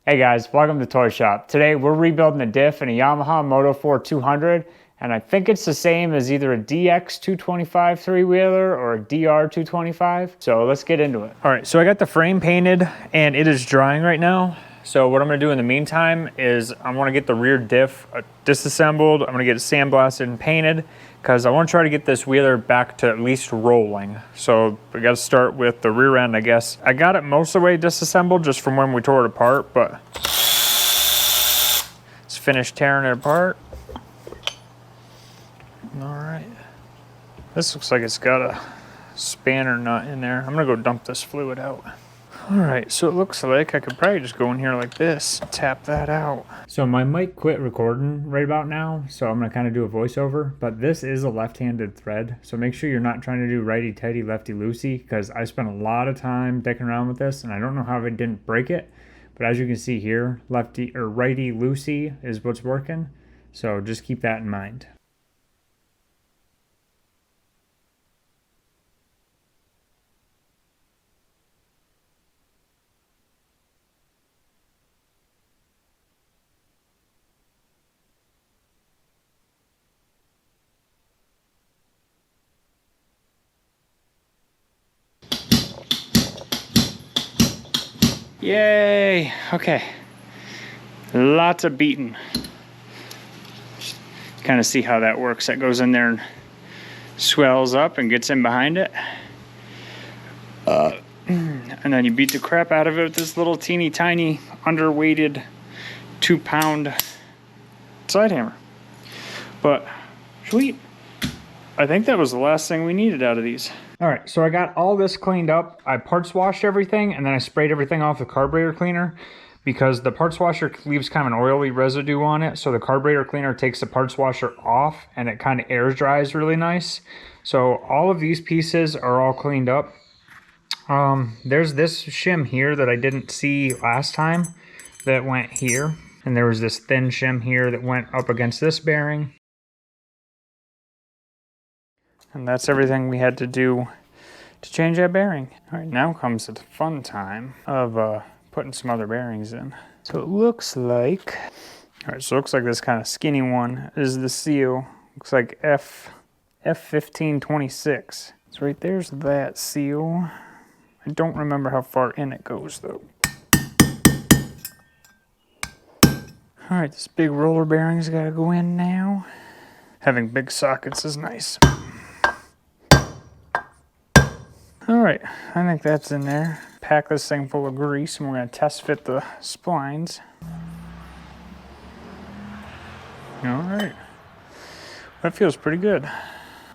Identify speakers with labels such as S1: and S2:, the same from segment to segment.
S1: Hey guys, welcome to Toy Shop. Today we're rebuilding a Diff and a Yamaha Moto 4 200, and I think it's the same as either a DX 225 three-wheeler or a DR 225. So let's get into it. All right, so I got the frame painted and it is drying right now. So what I'm gonna do in the meantime is I wanna get the rear diff disassembled. I'm gonna get it sandblasted and painted because I wanna try to get this wheeler back to at least rolling. So we gotta start with the rear end, I guess. I got it most of the way disassembled just from when we tore it apart, but let's finish tearing it apart. All right. This looks like it's got a spanner nut in there. I'm gonna go dump this fluid out. All right, so it looks like I could probably just go in here like this, tap that out. So my mic quit recording right about now, so I'm gonna kind of do a voiceover, but this is a left-handed thread, so make sure you're not trying to do righty-tighty, lefty-loosey, because I spent a lot of time dicking around with this, and I don't know how I didn't break it, but as you can see here, lefty or righty-loosey is what's working, so just keep that in mind. Yay! Okay. Lots of beating. Kind of see how that works. That goes in there and swells up and gets in behind it. And then you beat the crap out of it with this little teeny tiny underweighted 2-pound side hammer. But sweet. I think that was the last thing we needed out of these. All right, so I got all this cleaned up. I parts washed everything and then I sprayed everything off with carburetor cleaner because the parts washer leaves kind of an oily residue on it. So the carburetor cleaner takes the parts washer off and it kind of air dries really nice. So all of these pieces are all cleaned up. There's this shim here that I didn't see last time that went here. And there was this thin shim here that went up against this bearing. And that's everything we had to do to change that bearing. All right, now comes the fun time of putting some other bearings in. So it looks like, all right, so it looks like this kind of skinny one is the seal. Looks like F1526. So right there's that seal. I don't remember how far in it goes though. All right, this big roller bearing's gotta go in now. Having big sockets is nice. All right, I think that's in there. Pack this thing full of grease and we're gonna test fit the splines. All right, that feels pretty good.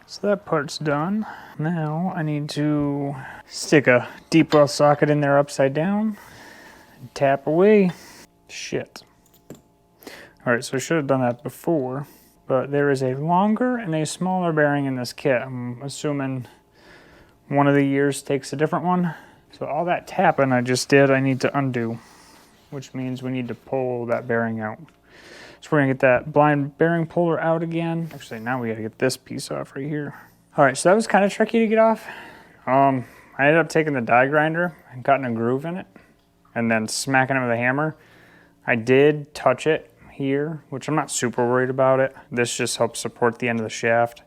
S1: So that part's done. Now I need to stick a deep well socket in there upside down and tap away. Shit. All right, so I should have done that before, but there is a longer and a smaller bearing in this kit. I'm assuming one of the years takes a different one. So all that tapping I just did, I need to undo, which means we need to pull that bearing out. So we're gonna get that blind bearing puller out again. Actually, now we gotta get this piece off right here. All right, so that was kind of tricky to get off. I ended up taking the die grinder and cutting a groove in it and then smacking it with a hammer. I did touch it here, which I'm not super worried about it. This just helps support the end of the shaft.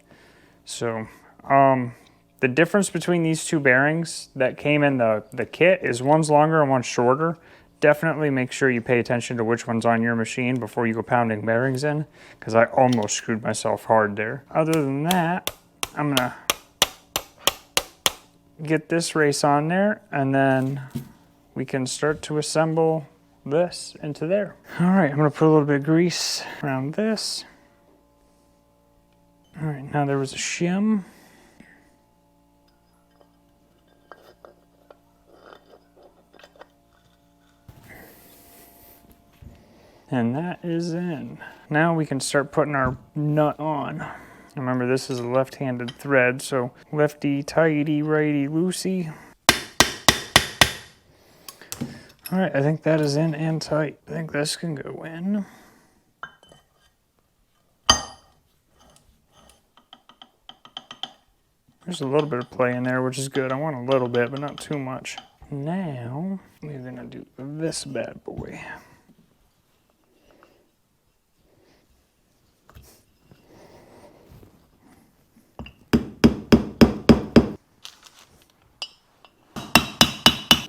S1: So, the difference between these two bearings that came in the kit is one's longer and one's shorter. Definitely make sure you pay attention to which one's on your machine before you go pounding bearings in, because I almost screwed myself hard there. Other than that, I'm gonna get this race on there and then we can start to assemble this into there. All right, I'm gonna put a little bit of grease around this. All right, now there was a shim. And that is in. Now we can start putting our nut on. Remember, this is a left-handed thread, so lefty-tighty, righty-loosey. All right, I think that is in and tight. I think this can go in. There's a little bit of play in there, which is good. I want a little bit, but not too much. Now, we're gonna do this bad boy.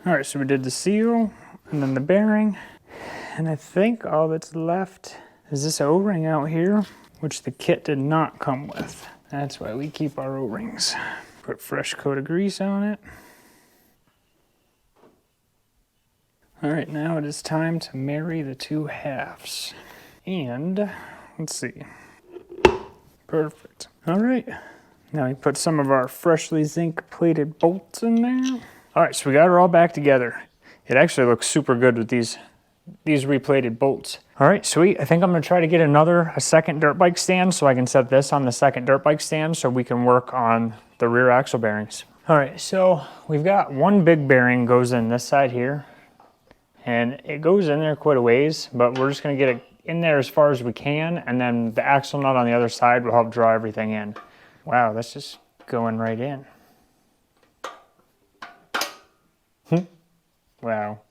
S1: All right, so we did the seal and then the bearing. And I think all that's left is this O-ring out here, which the kit did not come with. That's why we keep our O-rings. Put a fresh coat of grease on it. All right, now it is time to marry the two halves. And let's see. Perfect. All right, now we put some of our freshly zinc plated bolts in there. All right, so we got it all back together. It actually looks super good with these replated bolts. All right, sweet. I think I'm gonna try to get a second dirt bike stand so I can set this on the second dirt bike stand so we can work on the rear axle bearings. All right, so we've got one big bearing goes in this side here, and it goes in there quite a ways, but we're just gonna get it in there as far as we can, and then the axle nut on the other side will help draw everything in. Wow, that's just going right in. Wow.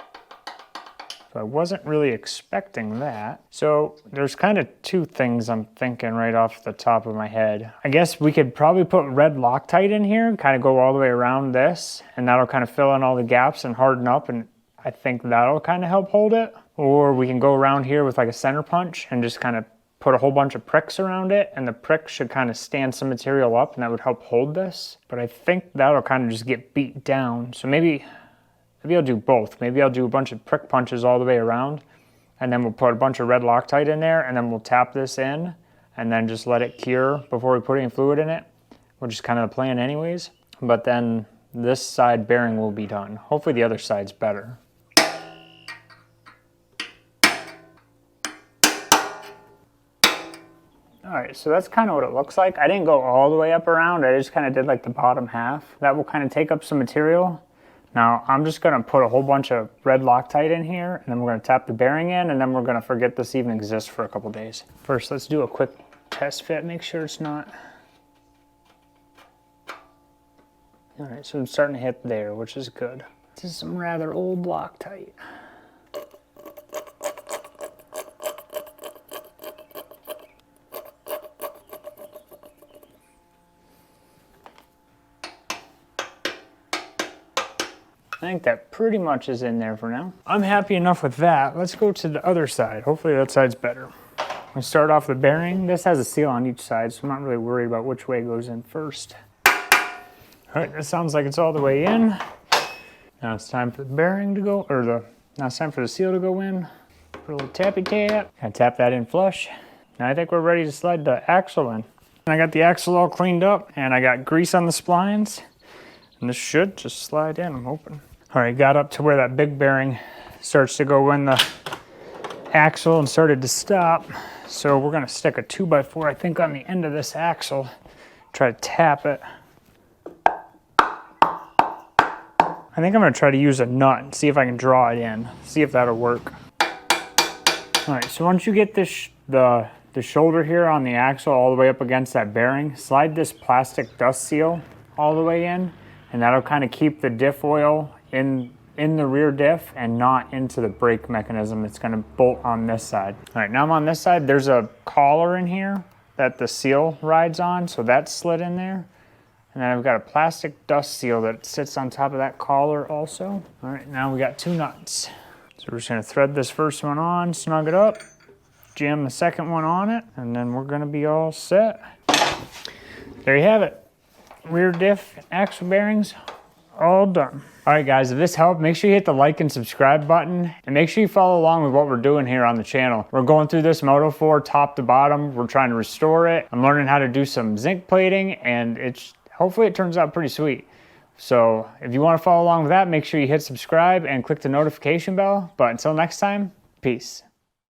S1: So I wasn't really expecting that. So there's kind of two things I'm thinking right off the top of my head. I guess we could probably put red Loctite in here, kind of go all the way around this, and that'll kind of fill in all the gaps and harden up, and I think that'll kind of help hold it. Or we can go around here with like a center punch and just kind of put a whole bunch of pricks around it, and the pricks should kind of stand some material up, and that would help hold this. But I think that'll kind of just get beat down. So maybe I'll do both. Maybe I'll do a bunch of prick punches all the way around, and then we'll put a bunch of red Loctite in there, and then we'll tap this in, and then just let it cure before we put any fluid in it, which is kind of the plan anyways. But then this side bearing will be done. Hopefully the other side's better. All right, so that's kind of what it looks like. I didn't go all the way up around. I just kind of did like the bottom half. That will kind of take up some material. Now, I'm just gonna put a whole bunch of red Loctite in here, and then we're gonna tap the bearing in, and then we're gonna forget this even exists for a couple days. First, let's do a quick test fit, make sure it's not. All right, so I'm starting to hit there, which is good. This is some rather old Loctite. I think that pretty much is in there for now. I'm happy enough with that. Let's go to the other side. Hopefully that side's better. We start off the bearing. This has a seal on each side, so I'm not really worried about which way it goes in first. All right, that sounds like it's all the way in. Now it's time for the bearing to go, now it's time for the seal to go in. Put a little tappy tap. And tap that in flush. Now I think we're ready to slide the axle in. And I got the axle all cleaned up, and I got grease on the splines. And this should just slide in, I'm hoping. All right, got up to where that big bearing starts to go in the axle and started to stop. So we're gonna stick a 2x4, I think, on the end of this axle. Try to tap it. I think I'm gonna try to use a nut and see if I can draw it in. See if that'll work. All right, so once you get this, the shoulder here on the axle all the way up against that bearing, slide this plastic dust seal all the way in, and that'll kind of keep the diff oil in the rear diff and not into the brake mechanism. It's gonna bolt on this side. All right, now I'm on this side. There's a collar in here that the seal rides on, so that's slid in there. And then I've got a plastic dust seal that sits on top of that collar also. All right, now we got two nuts. So we're just gonna thread this first one on, snug it up, jam the second one on it, and then we're gonna be all set. There you have it. Rear diff, axle bearings, all done. All right, guys, if this helped, make sure you hit the like and subscribe button, and make sure you follow along with what we're doing here on the channel. We're going through this Moto 4 top to bottom. We're trying to restore it. I'm learning how to do some zinc plating, and hopefully it turns out pretty sweet. So if you want to follow along with that, make sure you hit subscribe and click the notification bell. But until next time, peace.